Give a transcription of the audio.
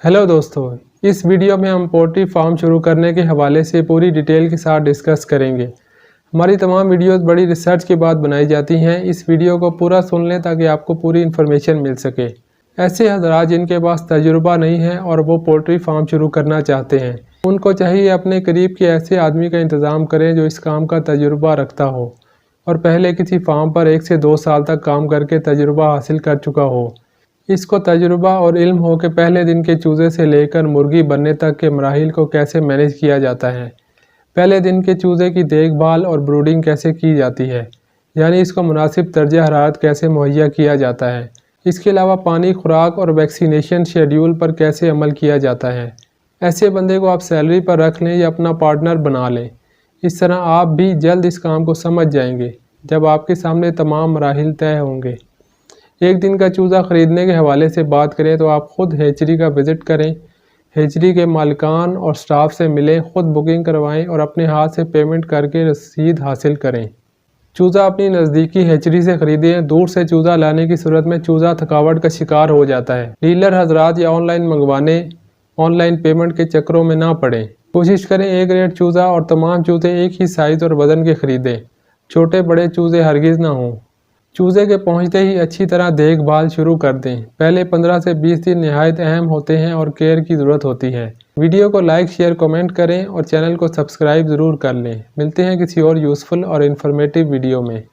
Hello दोस्तों, इस video में हम पोल्ट्री फार्म शुरू करने के हवाले से पूरी डिटेल के साथ डिस्कस करेंगे। हमारी तमाम वीडियोस बड़ी रिसर्च के बाद बनाई जाती हैं। इस वीडियो को पूरा सुन लें ताकि आपको पूरी इन्फॉर्मेशन मिल सके। ऐसे हज़रात जिनके पास तजुर्बा नहीं है और वो पोल्ट्री फार्म शुरू करना चाहते हैं, उनको चाहिए अपने करीब के ऐसे आदमी का इंतज़ाम करें जो इस काम का तजुर्बा रखता हो और पहले किसी फार्म पर 1 से 2 साल तक काम करके तजुर्बा हासिल कर चुका हो। इसको तजुर्बा और इल्म हो कि पहले दिन के चूज़े से लेकर मुर्गी बनने तक के मराहिल को कैसे मैनेज किया जाता है, पहले दिन के चूज़े की देखभाल और ब्रूडिंग कैसे की जाती है, यानी इसको मुनासिब दर्जे हरारत कैसे मुहैया किया जाता है। इसके अलावा पानी, खुराक और वैक्सीनेशन शेड्यूल पर कैसे अमल किया जाता है। ऐसे बंदे को आप सैलरी पर रख लें या अपना पार्टनर बना लें। इस तरह आप भी जल्द इस काम को समझ जाएंगे जब आपके सामने तमाम मराहिल तय होंगे। एक दिन का चूज़ा ख़रीदने के हवाले से बात करें तो आप ख़ुद हेचरी का विज़िट करें, हेचरी के मालिकान और स्टाफ से मिलें, ख़ुद बुकिंग करवाएं और अपने हाथ से पेमेंट करके रसीद हासिल करें। चूज़ा अपनी नज़दीकी हेचरी से ख़रीदें। दूर से चूज़ा लाने की सूरत में चूज़ा थकावट का शिकार हो जाता है। डीलर हजरात या ऑनलाइन मंगवाने, ऑनलाइन पेमेंट के चक्करों में ना पड़ें। कोशिश करें एक रेट चूज़ा और तमाम चूज़े एक ही साइज़ और वज़न के ख़रीदें। छोटे बड़े चूज़े हरगिज़ ना हों। चूज़े के पहुंचते ही अच्छी तरह देखभाल शुरू कर दें। पहले 15 से 20 दिन नहायत अहम होते हैं और केयर की ज़रूरत होती है। वीडियो को लाइक, शेयर, कमेंट करें और चैनल को सब्सक्राइब ज़रूर कर लें। मिलते हैं किसी और यूज़फुल और इन्फॉर्मेटिव वीडियो में।